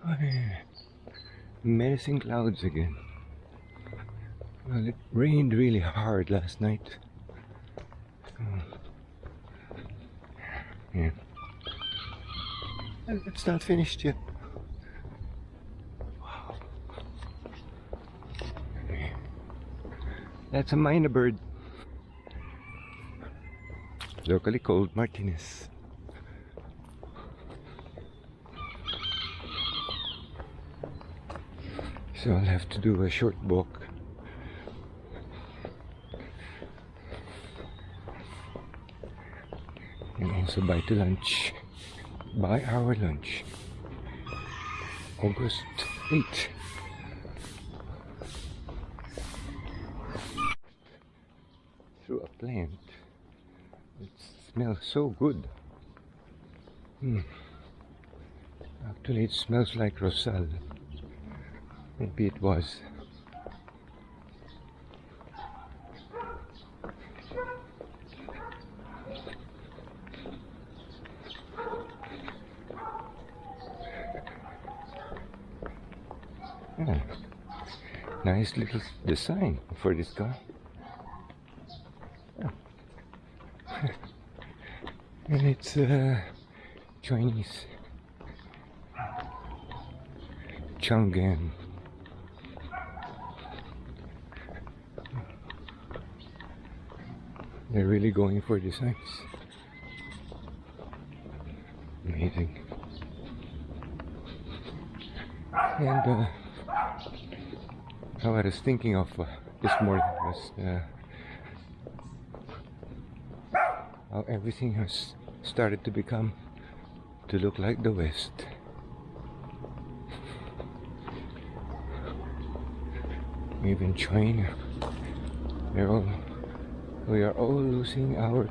Oh, yeah. Menacing clouds again. Well, it rained really hard last night. Yeah. And it's not finished yet. Wow. Okay. That's a minor bird. Locally called Martinez. So I'll have to do a short walk. And also buy to lunch. Buy our lunch. August 8th. Through a plant. It smells so good. Actually, it smells like rosal. Maybe it was. Yeah. Nice little design for this guy. Yeah. And it's Chinese. Chang'an. They're really going for designs. Amazing. And how I was thinking of this morning was how everything has started to look like the West. Even China. We are all losing our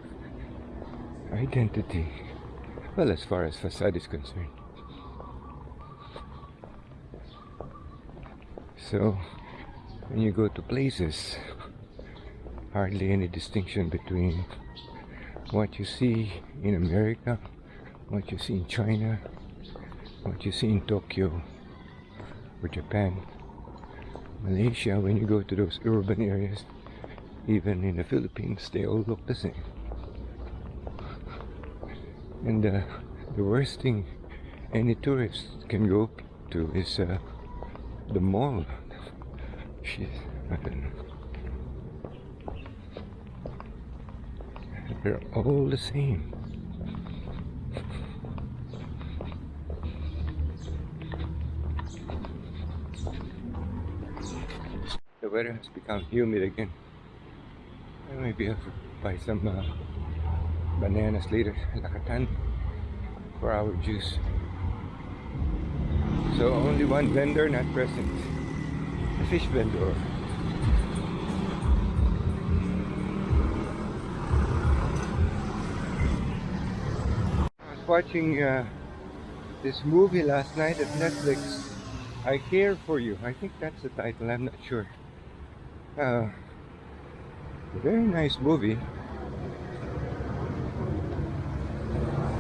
identity. Well, as far as facade is concerned. So, when you go to places, hardly any distinction between what you see in America, what you see in China, what you see in Tokyo or Japan. Malaysia, when you go to those urban areas, even in the Philippines, they all look the same. And the worst thing any tourist can go to is the mall. Shit, I don't know. They're all the same. The weather has become humid again. Maybe I have to buy some bananas later, lakatan, for our juice. So only one vendor not present. The fish vendor. I was watching this movie last night at Netflix. I Care For You. I think that's the title, I'm not sure. A very nice movie.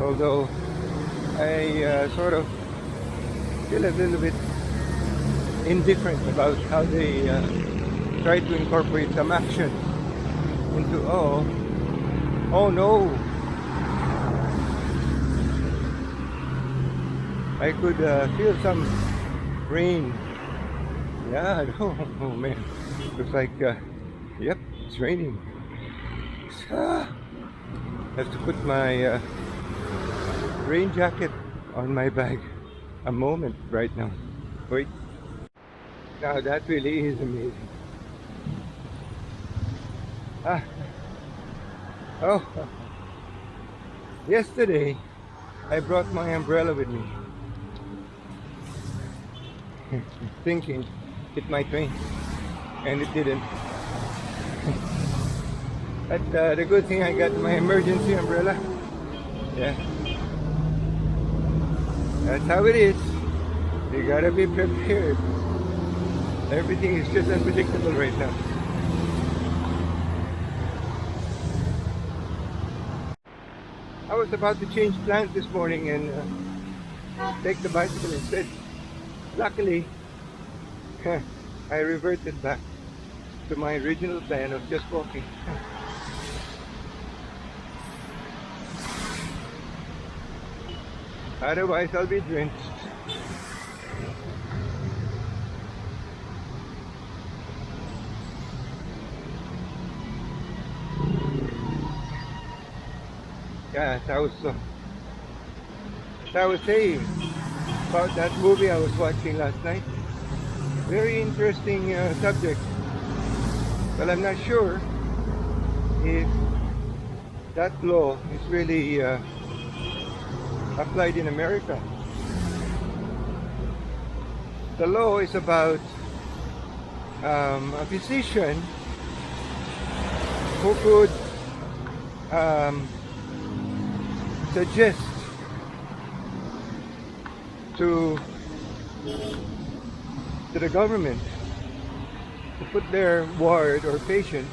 Although I sort of feel a little bit indifferent about how they try to incorporate some action into oh no, I could feel some rain. Yeah, oh man, looks like yep, it's raining. Have to put my rain jacket on my bag a moment right now. Wait. Now that really is amazing. Oh, yesterday I brought my umbrella with me, thinking it might rain, and it didn't. But the good thing, I got my emergency umbrella. Yeah, that's how it is. You gotta be prepared. Everything is just unpredictable right now. I was about to change plans this morning and take the bicycle instead. Luckily, I reverted back to my original plan of just walking. Otherwise, I'll be drenched. Yeah, I was saying about that movie I was watching last night. Very interesting subject, but I'm not sure if that law is really applied in America. The law is about a physician who could suggest to the government to put their ward or patient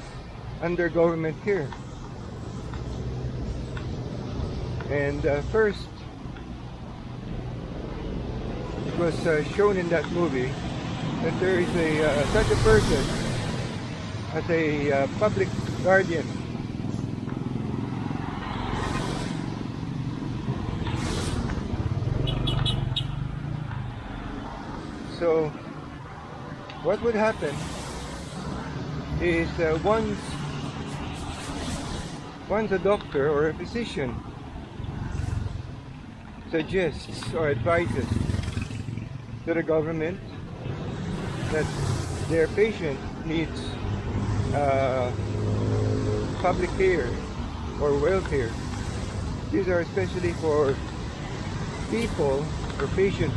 under government care. And first, it was shown in that movie that there is such a person as a public guardian. So what would happen is once a doctor or a physician suggests or advises to the government that their patient needs public care or welfare. These are especially for people or patients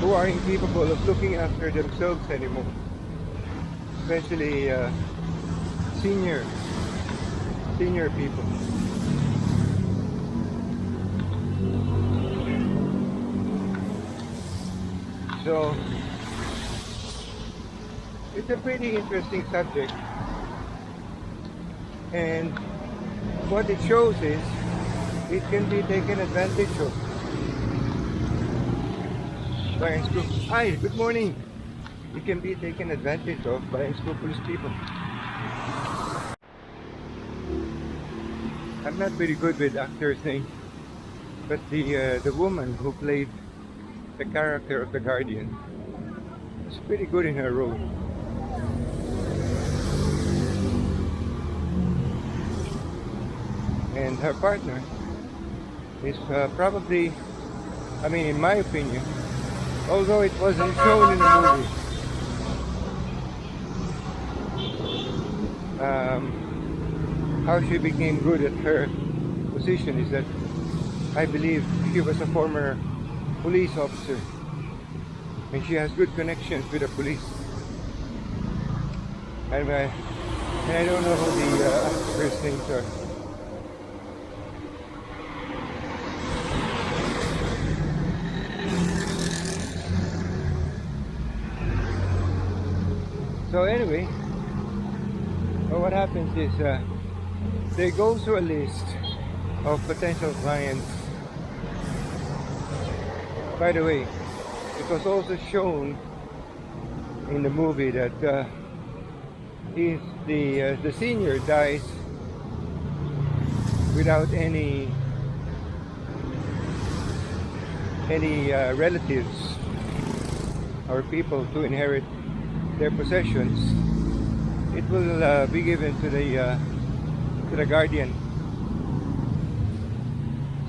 who are incapable of looking after themselves anymore, especially senior people. So it's a pretty interesting subject, and what it shows is it can be taken advantage of by unscrupulous. Hi, good morning. It can be taken advantage of by unscrupulous people. I'm not very good with actors' names, but the woman who played the character of the Guardian is pretty good in her role. And her partner is probably, I mean, in my opinion, although it wasn't shown in the movie, how she became good at her position is that I believe she was a former police officer and she has good connections with the police. And I don't know who the actors' names are. So anyway, what happens is they go through a list of potential clients. By the way, it was also shown in the movie that if the senior dies without any relatives or people to inherit their possessions, it will be given to the guardian.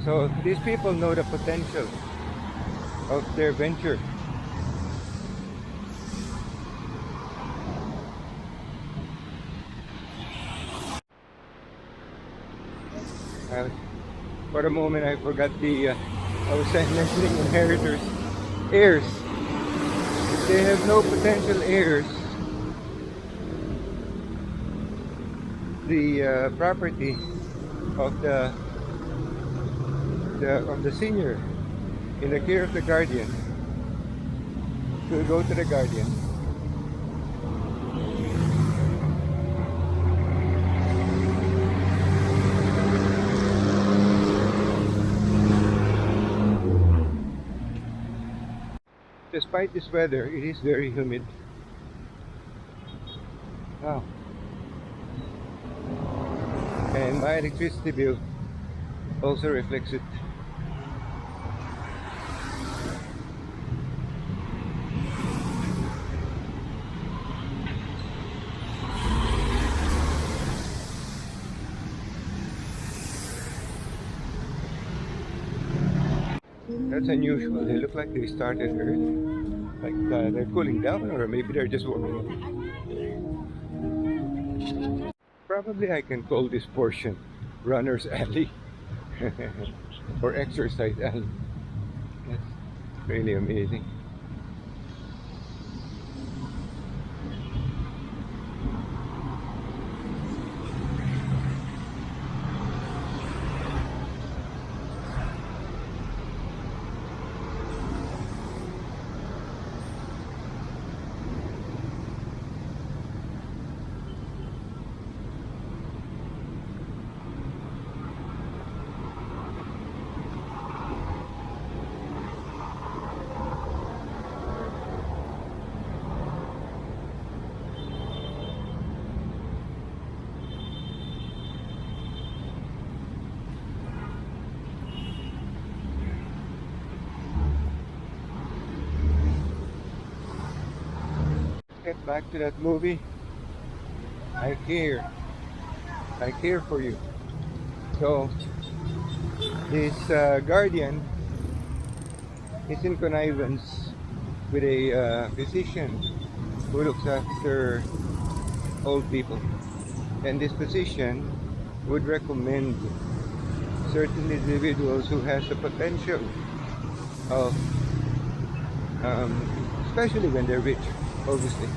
So these people know the potential of their venture. For a moment I forgot I was mentioning inheritors, heirs. If they have no potential heirs, the property of the senior in the care of the guardian will go to the guardian. Despite this weather, it is very humid. Wow. And my electricity bill also reflects it. That's unusual. They look like they started early. Like they're cooling down, or maybe they're just warming up. Probably I can call this portion runner's alley or exercise alley. That's really amazing. Get back to that movie. I care. I care for you. So, this guardian is in connivance with a physician who looks after old people. And this physician would recommend certain individuals who has the potential of, especially when they're rich, obviously.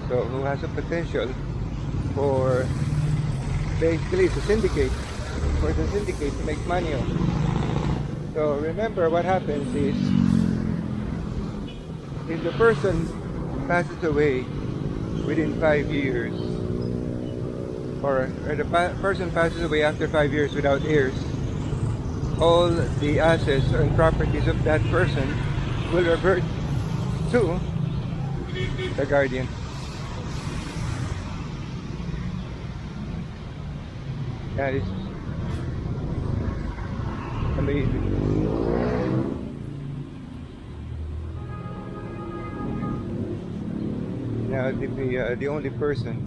So who has a potential for basically to syndicate, for the syndicate to make money on. So remember what happens is, if the person passes away within 5 years, or the person passes away after 5 years without heirs, all the assets and properties of that person will revert to the guardian. That is amazing. Now the only person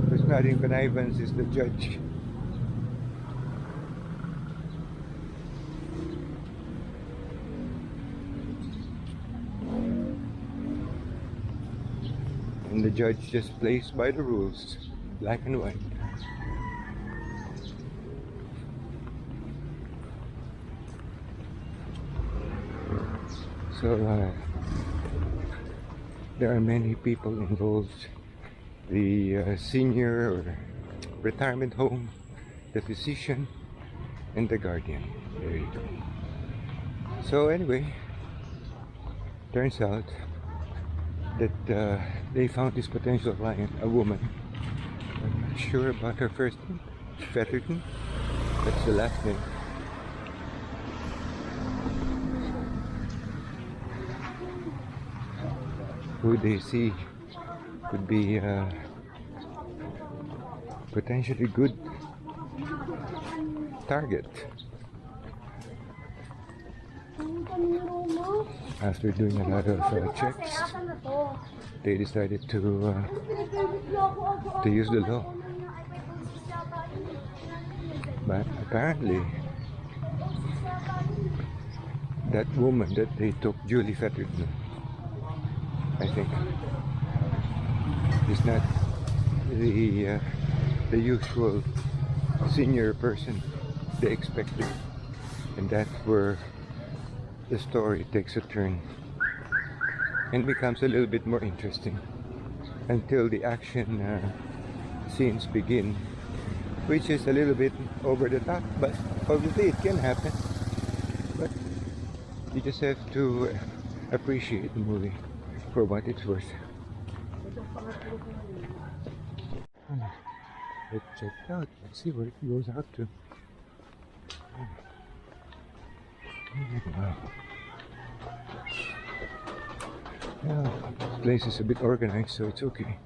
who's not in connivance is the judge. And the judge just plays by the rules, black and white. So there are many people involved. The senior or retirement home, the physician, and the guardian. There you go. So anyway, turns out that they found this potential client, a woman. I'm not sure about her first name. Featherton. That's the last name. Who they see could be potentially good target. After doing a lot of checks, they decided to use the law. But apparently, that woman that they took, Julie Featherton, I think, is not the usual senior person they expected, and that's where the story takes a turn and becomes a little bit more interesting until the action scenes begin, which is a little bit over the top, but obviously it can happen. But you just have to appreciate the movie for what it's worth. Let's check it out. Let's see where it goes out to. Wow. Yeah, this place is a bit organized, so it's okay.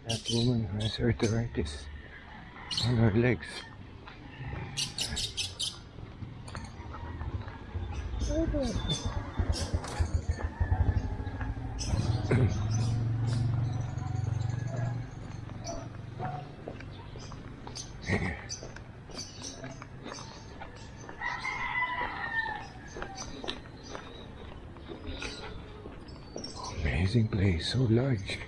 That woman has arthritis on her legs. Amazing place, so large.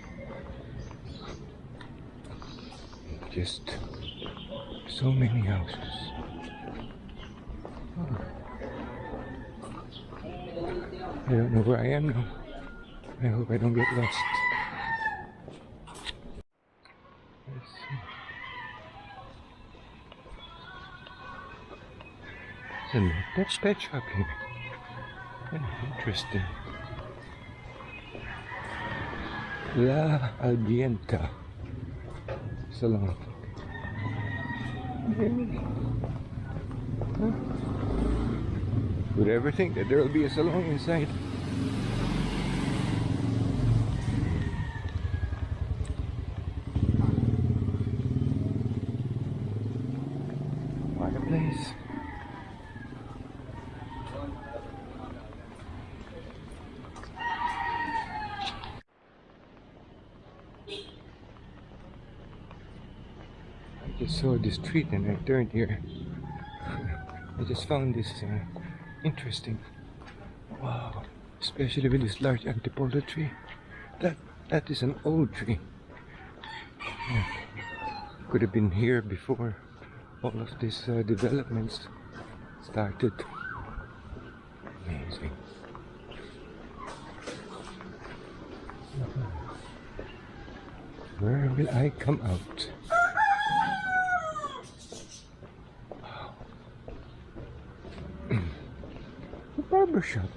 Just so many houses. I don't know where I am now. I hope I don't get lost. Let's see. That's pet shop here. Interesting. La Albienta Salon. Huh? Would ever think that there will be a salon inside? What a place. I just saw this street and I turned here. I just found this interesting. Wow, especially with this large antipolo tree. That is an old tree. Yeah. Could have been here before all of these developments started. Amazing. Where will I come out? A barber shop.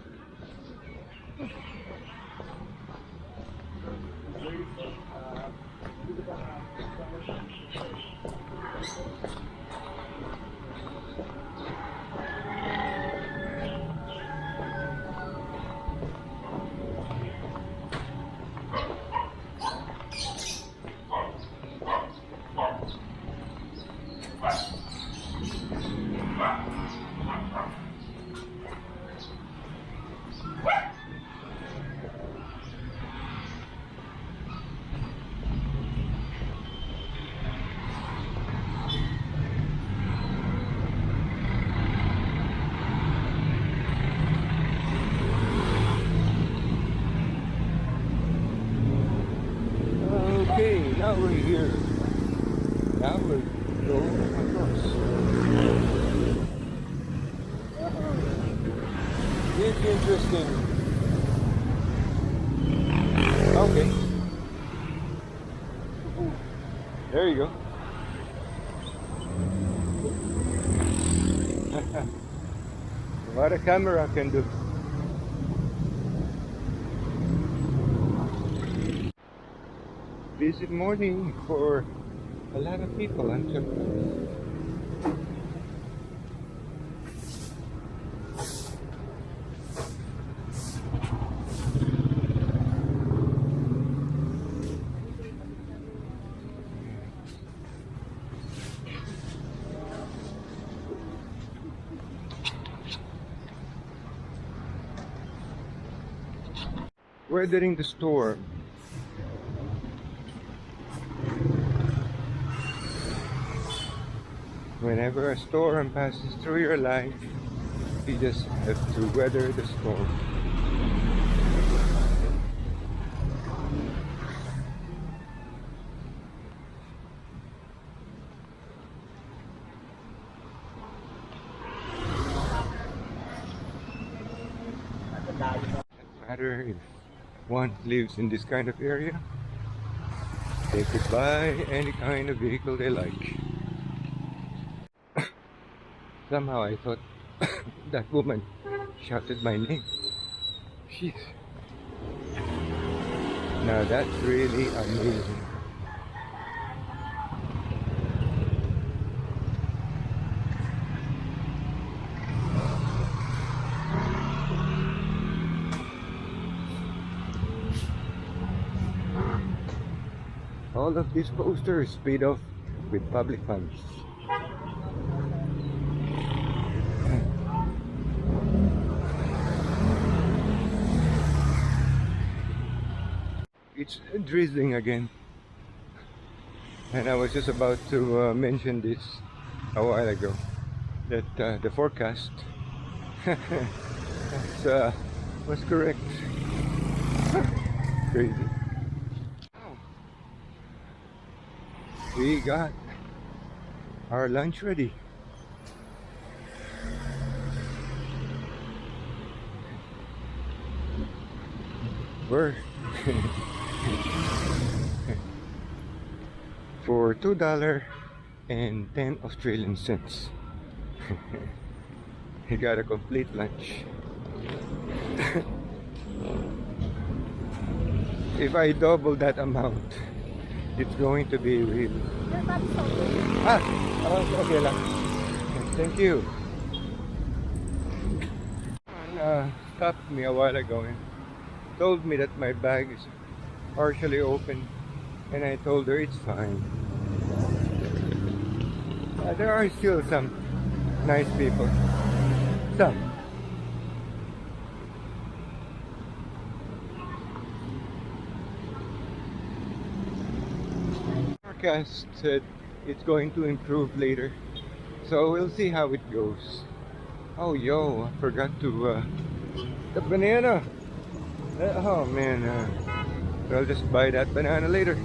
Okay, now we're here. Now we're going across. It's interesting. Okay. There you go. What a camera can do. Busy morning for a lot of people, I'm surprised. Weathering the storm. Whenever a storm passes through your life, you just have to weather the storm. No matter if one lives in this kind of area, they could buy any kind of vehicle they like. Somehow I thought that woman shouted my name. Jeez. Now that's really amazing. All of these posters paid off with public funds. It's drizzling again, and I was just about to mention this a while ago, that the forecast was, was correct. Crazy. We got our lunch ready. We're for $2.10. You got a complete lunch. If I double that amount, it's going to be with... okay lang. Thank you. Stopped me a while ago and told me that my bag is partially open, and I told her it's fine. There are still some nice people. Some. Forecast said it's going to improve later, so we'll see how it goes. Oh yo, I forgot to the banana. Oh man, I'll just buy that banana later.